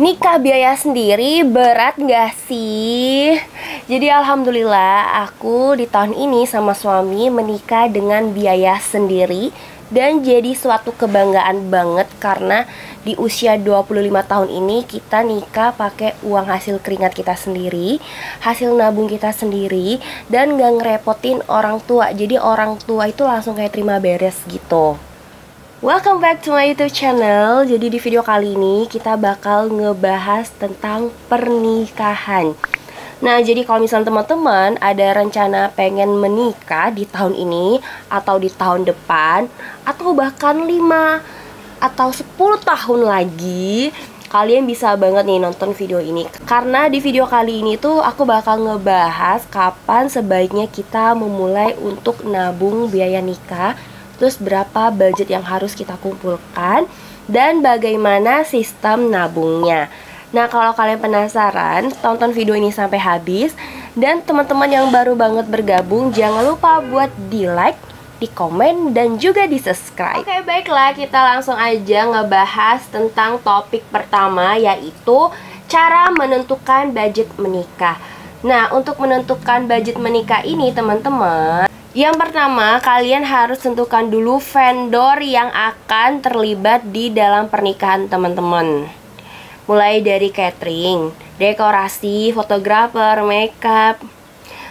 Nikah biaya sendiri berat gak sih? Jadi alhamdulillah aku di tahun ini sama suami menikah dengan biaya sendiri. Dan jadi suatu kebanggaan banget karena di usia 25 tahun ini kita nikah pakai uang hasil keringat kita sendiri, hasil nabung kita sendiri, dan gak ngerepotin orang tua. Jadi orang tua itu langsung kayak terima beres gitu. Welcome back to my YouTube channel. Jadi di video kali ini kita bakal ngebahas tentang pernikahan. Nah, jadi kalau misalnya teman-teman ada rencana pengen menikah di tahun ini atau di tahun depan atau bahkan 5 atau 10 tahun lagi, kalian bisa banget nih nonton video ini. Karena di video kali ini tuh aku bakal ngebahas kapan sebaiknya kita memulai untuk nabung biaya nikah, terus berapa budget yang harus kita kumpulkan, dan bagaimana sistem nabungnya. Nah, kalau kalian penasaran, tonton video ini sampai habis. Dan teman-teman yang baru banget bergabung, jangan lupa buat di like, di komen, dan juga di subscribe. Oke, baiklah, kita langsung aja ngebahas tentang topik pertama, yaitu cara menentukan budget menikah. Nah, untuk menentukan budget menikah ini teman-teman, yang pertama, kalian harus tentukan dulu vendor yang akan terlibat di dalam pernikahan teman-teman. Mulai dari catering, dekorasi, fotografer, makeup,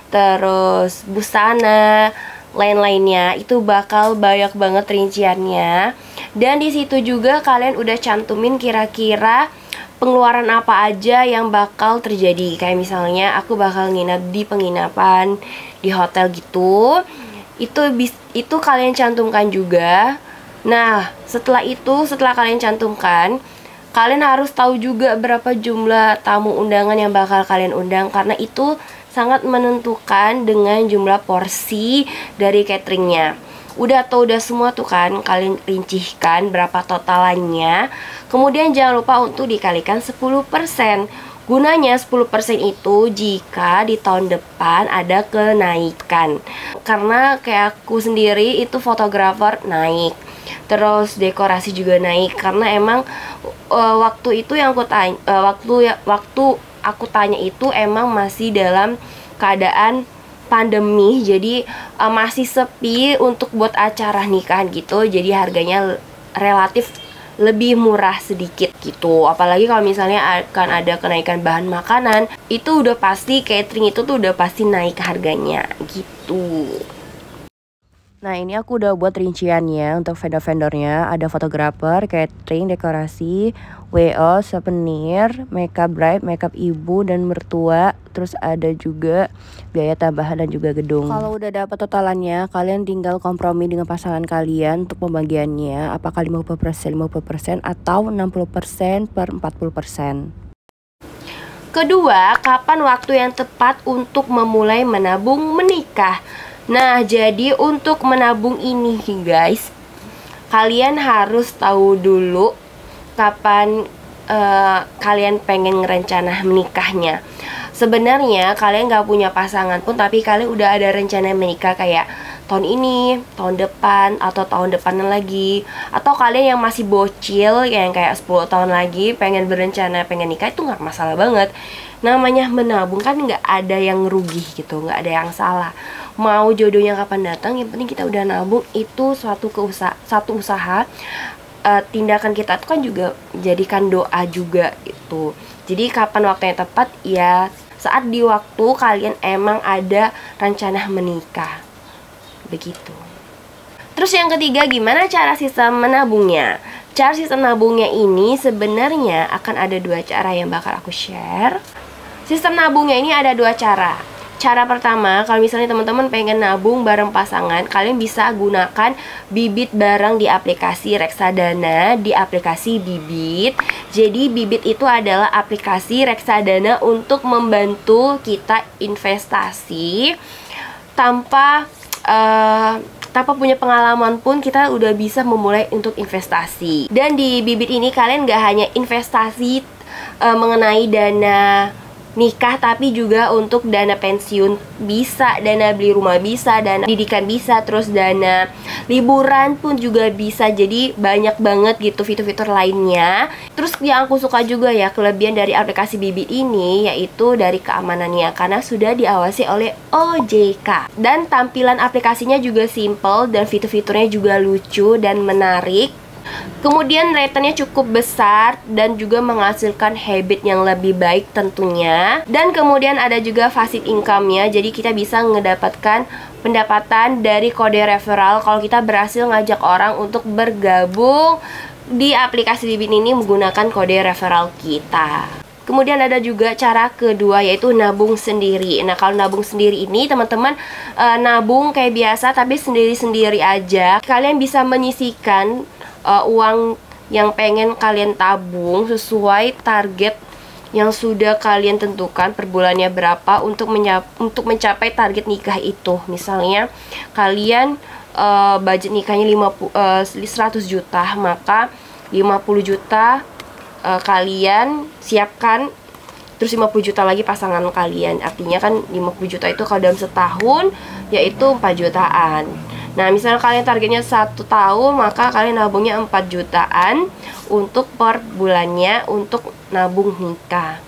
terus busana, lain-lainnya. Itu bakal banyak banget rinciannya. Dan di situ juga kalian udah cantumin kira-kira pengeluaran apa aja yang bakal terjadi. Kayak misalnya aku bakal nginep di penginapan, di hotel gitu. Itu kalian cantumkan juga. Nah, setelah kalian cantumkan, kalian harus tahu juga berapa jumlah tamu undangan yang bakal kalian undang, karena itu sangat menentukan dengan jumlah porsi dari cateringnya. Udah semua tuh kan, kalian rincikan berapa totalannya. Kemudian jangan lupa untuk dikalikan 10%. Gunanya 10% itu jika di tahun depan ada kenaikan. Karena kayak aku sendiri itu fotografer naik, terus dekorasi juga naik, karena emang waktu itu yang aku tanya, waktu aku tanya itu emang masih dalam keadaan pandemi, jadi masih sepi untuk buat acara nikahan gitu. Jadi harganya relatif lebih murah sedikit gitu. Apalagi kalau misalnya akan ada kenaikan bahan makanan, itu udah pasti catering itu tuh udah pasti naik harganya gitu. Nah, ini aku udah buat rinciannya untuk vendor-vendornya. Ada fotografer, catering, dekorasi, WO, souvenir, makeup bride, makeup ibu dan mertua. Terus ada juga biaya tambahan dan juga gedung. Kalau udah dapat totalannya, kalian tinggal kompromi dengan pasangan kalian untuk pembagiannya. Apakah 50% atau 60% per 40%. Kedua, kapan waktu yang tepat untuk memulai menabung menikah? Nah, jadi untuk menabung ini guys, kalian harus tahu dulu kapan kalian pengen ngerencana menikahnya. Sebenarnya kalian gak punya pasangan pun, tapi kalian udah ada rencana menikah kayak tahun ini, tahun depan, atau tahun depannya lagi. Atau kalian yang masih bocil, yang kayak 10 tahun lagi pengen berencana pengen nikah, itu gak masalah banget. Namanya menabung kan gak ada yang rugi gitu, gak ada yang salah. Mau jodohnya kapan datang, yang penting kita udah nabung. Itu satu usaha. Tindakan kita itu kan juga jadikan doa juga itu. Jadi kapan waktu yang tepat? Ya saat di waktu kalian emang ada rencana menikah, begitu. Terus yang ketiga, gimana cara sistem menabungnya? Cara sistem nabungnya ini sebenarnya akan ada 2 cara yang bakal aku share. Sistem nabungnya ini ada 2 cara. Cara pertama, kalau misalnya teman-teman pengen nabung bareng pasangan, kalian bisa gunakan Bibit bareng di aplikasi Reksadana, di aplikasi Bibit. Jadi Bibit itu adalah aplikasi reksadana untuk membantu kita investasi tanpa punya pengalaman pun kita udah bisa memulai untuk investasi. Dan di Bibit ini kalian gak hanya investasi mengenai dana nikah, tapi juga untuk dana pensiun bisa, dana beli rumah bisa, dana pendidikan bisa, terus dana liburan pun juga bisa. Jadi banyak banget gitu fitur-fitur lainnya. Terus yang aku suka juga ya, kelebihan dari aplikasi Bibit ini yaitu dari keamanannya, karena sudah diawasi oleh OJK. Dan tampilan aplikasinya juga simple dan fitur-fiturnya juga lucu dan menarik. Kemudian returnnya cukup besar dan juga menghasilkan habit yang lebih baik tentunya. Dan kemudian ada juga passive income-nya, jadi kita bisa mendapatkan pendapatan dari kode referral kalau kita berhasil ngajak orang untuk bergabung di aplikasi Bibit ini menggunakan kode referral kita. Kemudian ada juga cara kedua, yaitu nabung sendiri. Nah, kalau nabung sendiri ini teman-teman nabung kayak biasa tapi sendiri-sendiri aja. Kalian bisa menyisihkan uang yang pengen kalian tabung sesuai target yang sudah kalian tentukan per bulannya berapa untuk mencapai target nikah itu. Misalnya kalian budget nikahnya 100 juta, maka 50 juta kalian siapkan, terus 50 juta lagi pasangan kalian. Artinya kan 50 juta itu kalau dalam setahun yaitu 4 jutaan. Nah, misalnya kalian targetnya 1 tahun, maka kalian nabungnya 4 jutaan untuk per bulannya untuk nabung nikah.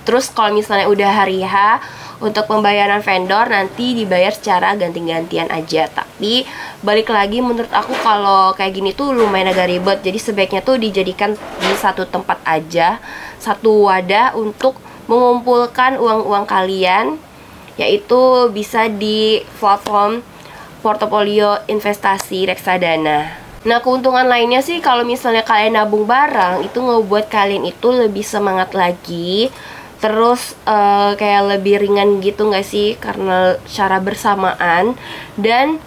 Terus kalau misalnya udah hari H, untuk pembayaran vendor nanti dibayar secara ganti-gantian aja. Tapi balik lagi, menurut aku kalau kayak gini tuh lumayan agak ribet. Jadi sebaiknya tuh dijadikan di satu tempat aja, satu wadah untuk mengumpulkan uang-uang kalian, yaitu bisa di platform portofolio investasi reksadana. Nah, keuntungan lainnya sih kalau misalnya kalian nabung bareng, itu ngebuat kalian itu lebih semangat lagi. Terus kayak lebih ringan gitu nggak sih, karena secara bersamaan. Dan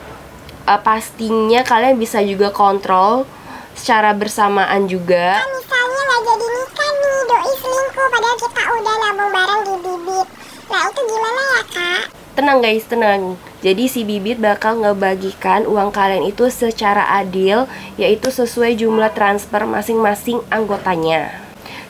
pastinya kalian bisa juga kontrol secara bersamaan juga. Nah, misalnya nggak jadi nikah nih, doi selingkuh padahal kita udah nabung bareng di Bibit. Nah, itu gimana ya, Kak? Tenang guys, tenang. Jadi si Bibit bakal ngebagikan uang kalian itu secara adil, yaitu sesuai jumlah transfer masing-masing anggotanya.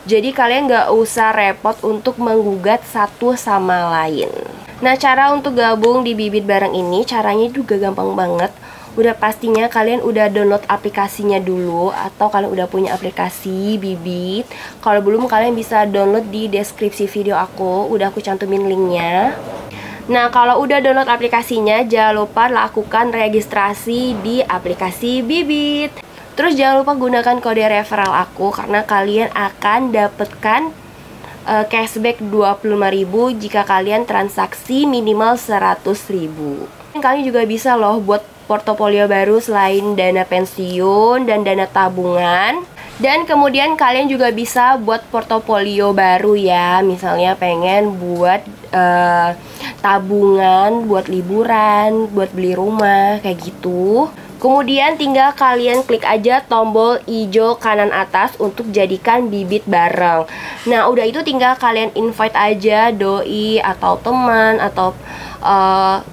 Jadi kalian gak usah repot untuk menggugat satu sama lain. Nah, cara untuk gabung di Bibit bareng ini caranya juga gampang banget. Udah pastinya kalian udah download aplikasinya dulu, atau kalian udah punya aplikasi Bibit. Kalau belum, kalian bisa download di deskripsi video aku, udah aku cantumin linknya. Nah, kalau udah download aplikasinya, jangan lupa lakukan registrasi di aplikasi Bibit. Terus jangan lupa gunakan kode referral aku, karena kalian akan dapatkan cashback 25.000 jika kalian transaksi minimal 100.000. Kalian juga bisa loh buat portofolio baru selain dana pensiun dan dana tabungan. Dan kemudian kalian juga bisa buat portofolio baru ya. Misalnya pengen buat tabungan, buat liburan, buat beli rumah, kayak gitu. Kemudian tinggal kalian klik aja tombol hijau kanan atas untuk jadikan Bibit bareng. Nah, udah itu tinggal kalian invite aja doi atau teman atau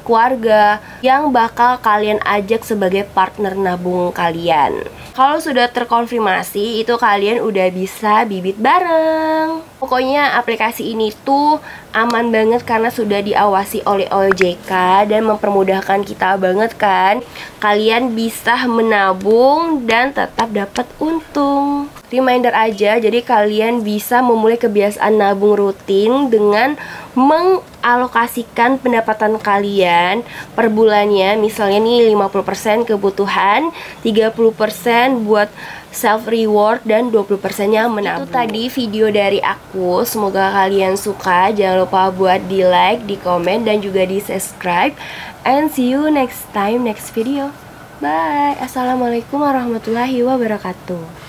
keluarga yang bakal kalian ajak sebagai partner nabung kalian. Kalau sudah terkonfirmasi, itu kalian udah bisa Bibit bareng. Pokoknya aplikasi ini tuh aman banget karena sudah diawasi oleh OJK dan mempermudahkan kita banget kan. Kalian bisa menabung dan tetap dapat untung. Reminder aja, jadi kalian bisa memulai kebiasaan nabung rutin dengan mengalokasikan pendapatan kalian per bulannya. Misalnya nih 50% kebutuhan, 30% buat self reward, dan 20%-nya menabung. Itu tadi video dari aku. Semoga kalian suka. Jangan lupa buat di like, di komen, dan juga di subscribe. And see you next time, next video. Bye. Assalamualaikum warahmatullahi wabarakatuh.